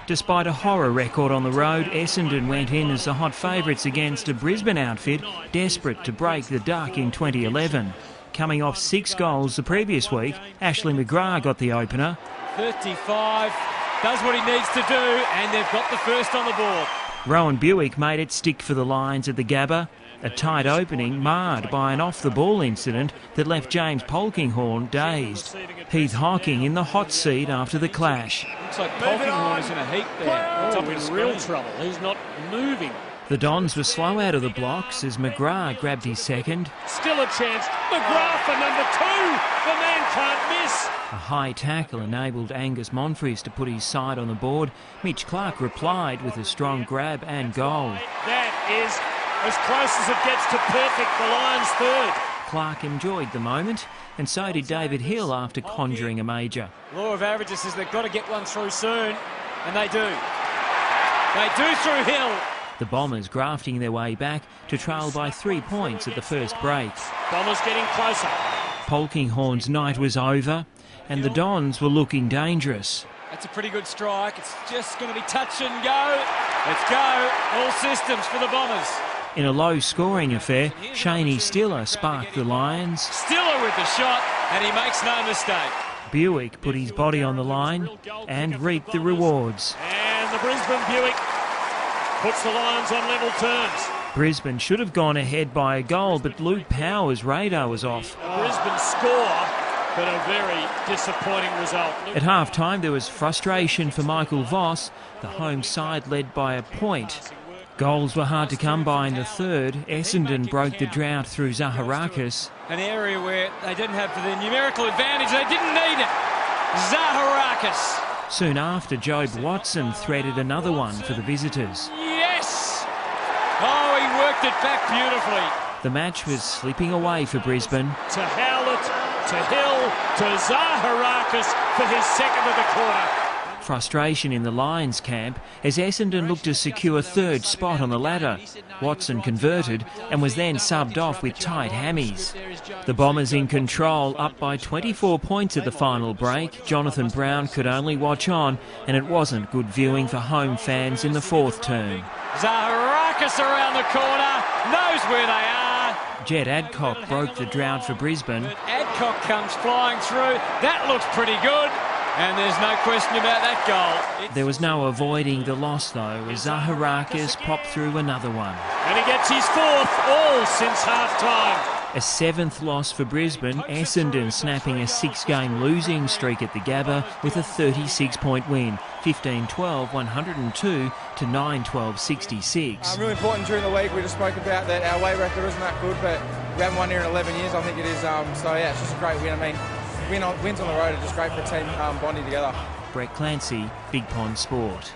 Despite a horror record on the road, Essendon went in as the hot favourites against a Brisbane outfit desperate to break the duck in 2011. Coming off 6 goals the previous week, Ashley McGrath got the opener. 35, does what he needs to do, and they've got the first on the board. Bewick made it stick for the Lions at the Gabba. A tight opening marred by an off-the-ball incident that left James Polkinghorne dazed. Heath Hocking in the hot seat after the clash. Looks like Polkinghorne is in a heap there. Oh, in real trouble. He's not moving. The Dons were slow out of the blocks as McGrath grabbed his second. Still a chance. McGrath for number 2. The man can't miss. A high tackle enabled Angus Monfries to put his side on the board. Mitch Clark replied with a strong grab and goal. That is as close as it gets to perfect. The Lions' third. Clark enjoyed the moment, and so did David Hille after conjuring a major. Law of averages says they've got to get one through soon, and they do. They do through Hille. The Bombers grafting their way back to trail by 3 points at the first break. Bombers getting closer. Polkinghorne's night was over, and the Dons were looking dangerous. That's a pretty good strike. It's just going to be touch and go. Let's go. All systems for the Bombers. In a low-scoring affair, Shaney Stiller sparked the Lions. Stiller with the shot, and he makes no mistake. Bewick put his body on the line and reaped the rewards. And the Brisbane Bewick puts the Lions on level terms. Brisbane should have gone ahead by a goal, but Luke Power's radar was off. A Brisbane score, but a very disappointing result. At half-time, there was frustration for Michael Voss. The home side led by a point. Goals were hard to come by in the third. Essendon broke the drought through Zaharakis. An area where they didn't have the numerical advantage. They didn't need it. Zaharakis. Soon after, Job Watson threaded another one for the visitors. Yes! Oh, he worked it back beautifully. The match was slipping away for Brisbane. To Howlett, to Hille, to Zaharakis for his second of the quarter. Frustration in the Lions camp as Essendon looked to secure third spot on the ladder. Watson converted and was then subbed off with tight hammies. The Bombers in control, up by 24 points at the final break. Jonathan Brown could only watch on, and it wasn't good viewing for home fans in the fourth term. Zaharakis around the corner, knows where they are. Jet Adcock broke the drought for Brisbane. Adcock comes flying through. That looks pretty good. And there's no question about that goal. There was no avoiding the loss, though, as Zaharakis popped through another one. And he gets his fourth, all since half-time. A 7th loss for Brisbane, Essendon snapping a 6-game losing streak at the Gabba with a 36-point win, 15-12, 102 to 9-12, 66. Really important during the week. We just spoke about that our weight record isn't that good, but we haven't won here in 11 years, I think it is. So yeah, it's just a great win. I mean, wins on the road are just great for a team bonding together. Brett Clancy, Big Pond Sport.